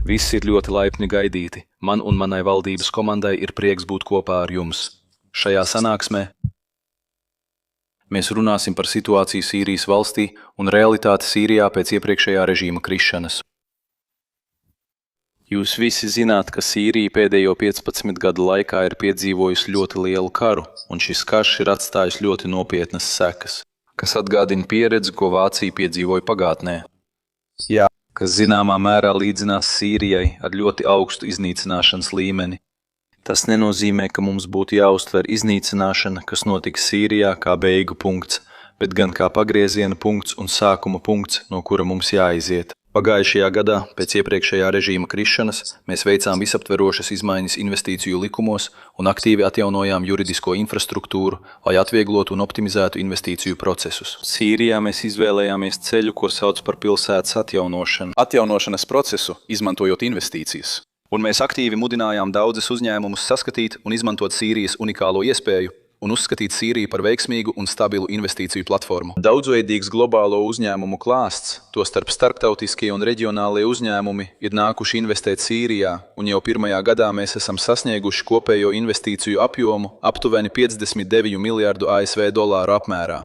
Visi ir ļoti laipni gaidīti. Man un manai valdības komandai ir prieks būt kopā ar jums. Šajā sanāksmē mēs runāsim par situāciju Sīrijas valstī un realitāti Sīrijā pēc iepriekšējā režīma krišanas. Jūs visi zināt, ka Sīrija pēdējo 15 gadu laikā ir piedzīvojusi ļoti lielu karu, un šis karš ir atstājis ļoti nopietnas sekas, kas atgādina pieredzi, ko Vācija piedzīvoja pagātnē. Jā, kas zināmā mērā līdzinās Sīrijai ar ļoti augstu iznīcināšanas līmeni. Tas nenozīmē, ka mums būtu jāuztver iznīcināšana, kas notika Sīrijā, kā beigu punkts, bet gan kā pagrieziena punkts un sākuma punkts, no kura mums jāiziet. Pagājušajā gadā, pēc iepriekšējā režīma krišanas, mēs veicām visaptverošas izmaiņas investīciju likumos un aktīvi atjaunojām juridisko infrastruktūru, lai atvieglotu un optimizētu investīciju procesus. Sīrijā mēs izvēlējāmies ceļu, ko sauc par pilsētas atjaunošanas procesu, izmantojot investīcijas. Un mēs aktīvi mudinājām daudzas uzņēmumus saskatīt un izmantot Sīrijas unikālo iespēju un uzskatīt Sīriju par veiksmīgu un stabilu investīciju platformu. Daudzveidīgs globālo uzņēmumu klāsts, tostarp starptautiskie un reģionālie uzņēmumi, ir nākuši investēt Sīrijā, un jau pirmajā gadā mēs esam sasnieguši kopējo investīciju apjomu aptuveni 59 miljārdu ASV dolāru apmērā.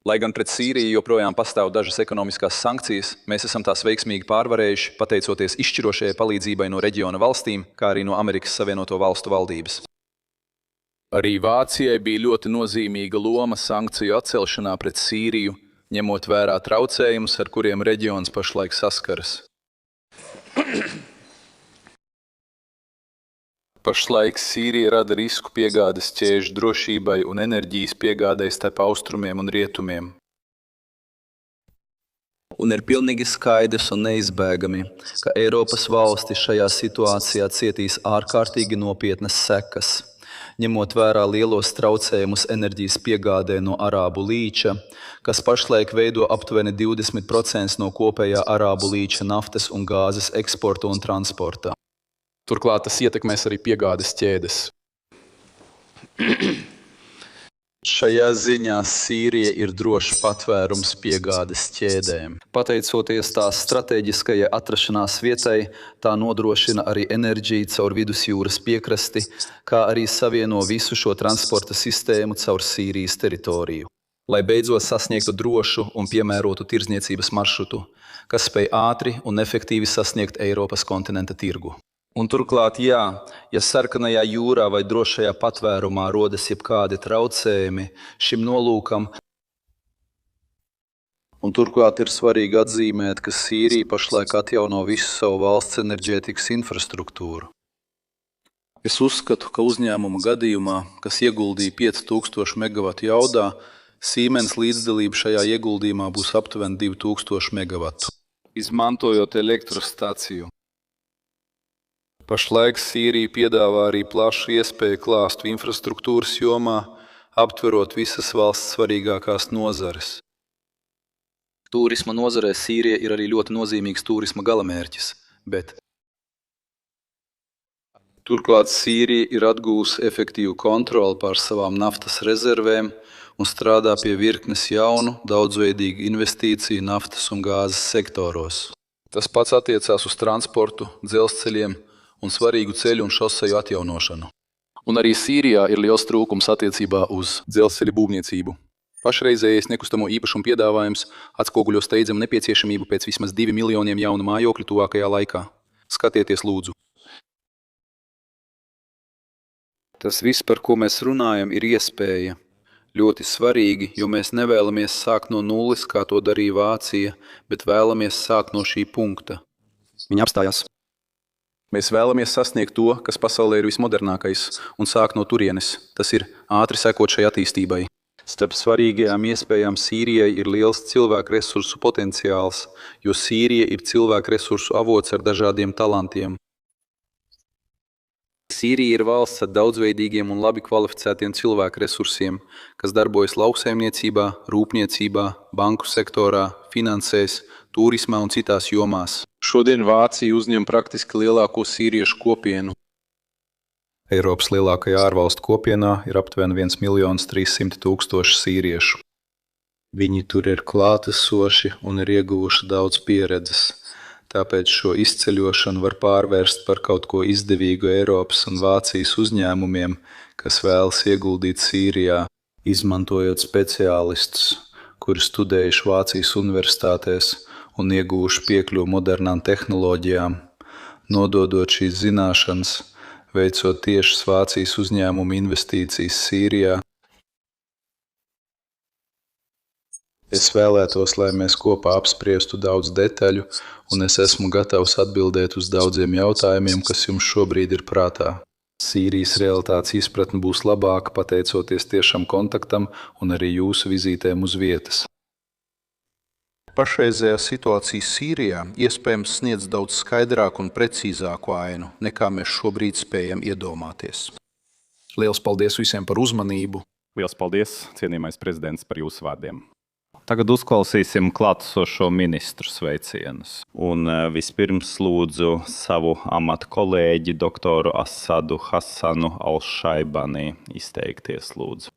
Lai gan pret Sīriju joprojām pastāv dažas ekonomiskās sankcijas, mēs esam tās veiksmīgi pārvarējuši, pateicoties izšķirošajai palīdzībai no reģiona valstīm, kā arī no Amerikas Savienoto Valstu valdības. Arī Vācijai bija ļoti nozīmīga loma sankciju atcelšanā pret Sīriju, ņemot vērā traucējumus, ar kuriem reģions pašlaik saskaras. Pašlaik Sīrija rada risku piegādes ķēžu drošībai un enerģijas piegādei starp austrumiem un rietumiem. Un ir pilnīgi skaidrs un neizbēgami, ka Eiropas valstis šajā situācijā cietīs ārkārtīgi nopietnas sekas. Ņemot vērā lielos traucējumus enerģijas piegādē no Arābu līča, kas pašlaik veido aptuveni 20% no kopējā Arābu līča naftas un gāzes eksporta un transporta. Turklāt tas ietekmēs arī piegādes ķēdes. Šajā ziņā Sīrija ir drošs patvērums piegādes ķēdēm. Pateicoties tās stratēģiskajai atrašanās vietai, tā nodrošina arī enerģiju caur vidusjūras piekrasti, kā arī savieno visu šo transporta sistēmu caur Sīrijas teritoriju, lai beidzot sasniegtu drošu un piemērotu tirdzniecības maršrutu, kas spēj ātri un efektīvi sasniegt Eiropas kontinenta tirgu. Un turklāt, ja Sarkanajā jūrā vai drošajā patvērumā rodas jebkādi traucējumi šim nolūkam, un turklāt ir svarīgi atzīmēt, ka Sīrija pašlaik atjauno visu savu valsts enerģētikas infrastruktūru. Es uzskatu, ka uzņēmuma gadījumā, kas ieguldīja 5000 megavatu jaudā, Siemens līdzdalība šajā ieguldījumā būs aptuveni 2000 megavatu. Izmantojot elektrostaciju. Pašlaik Sīrija piedāvā arī plašu iespēju klāstu infrastruktūras jomā, aptverot visas valsts svarīgākās nozares. Tūrisma nozarē Sīrija ir arī ļoti nozīmīgs tūrisma galamērķis, bet turklāt Sīrija ir atgūusi efektīvu kontroli pār savām naftas rezervēm un strādā pie virknes jaunu, daudzveidīgu investīciju naftas un gāzes sektoros. Tas pats attiecās uz transportu, dzelzceļiem un svarīgu ceļu un šoseju atjaunošanu. Un arī Sīrijā ir liels trūkums attiecībā uz dzelzceļa būvniecību. Pašreizējais nekustamo īpašumu piedāvājums atspoguļo steidzamu nepieciešamību pēc vismaz 2 miljoniem jaunu mājokļu tuvākajā laikā. Skatieties lūdzu. Tas viss, par ko mēs runājam, ir iespēja. Ļoti svarīgi, jo mēs nevēlamies sākt no nulles, kā to darīja Vācija, bet vēlamies sākt no šī punkta. Viņa apstājās. Mēs vēlamies sasniegt to, kas pasaulē ir vismodernākais, un sākt no turienes. Tas ir ātri sekot šai attīstībai. Starp svarīgajām iespējām Sīrijai ir liels cilvēku resursu potenciāls, jo Sīrija ir cilvēku resursu avots ar dažādiem talantiem. Sīrija ir valsts ar daudzveidīgiem un labi kvalificētiem cilvēku resursiem, kas darbojas lauksaimniecībā, rūpniecībā, banku sektorā, finansēs, turismā un citās jomās. Šodien Vācija uzņem praktiski lielāko sīriešu kopienu. Eiropas lielākajā ārvalstu kopienā ir aptuveni 1,300,000 sīriešu. Viņi tur ir klātesoši un ir ieguvuši daudz pieredzes. Tāpēc šo izceļošanu var pārvērst par kaut ko izdevīgu Eiropas un Vācijas uzņēmumiem, kas vēlas ieguldīt Sīrijā, izmantojot speciālistus, kuri studējuši Vācijas universitātēs un ieguvuši piekļuvi modernām tehnoloģijām, nododot šīs zināšanas, veicot tiešas Vācijas uzņēmumu investīcijas Sīrijā. Es vēlētos, lai mēs kopā apspriestu daudz detaļu, un es esmu gatavs atbildēt uz daudziem jautājumiem, kas jums šobrīd ir prātā. Sīrijas realitātes izpratne būs labāka pateicoties tiešam kontaktam un arī jūsu vizītēm uz vietas. Pašreizējā situācija Sīrijā iespējams sniedz daudz skaidrāku un precīzāku ainu, nekā mēs šobrīd spējam iedomāties. Liels paldies visiem par uzmanību. Liels paldies, cienījamais prezidents, par jūsu vārdiem. Tagad uzklausīsim klātesošo ministru sveicienus. Un vispirms lūdzu savu amata kolēģi, doktoru Asadu Hasanu Al-Šaibani, izteikties lūdzu.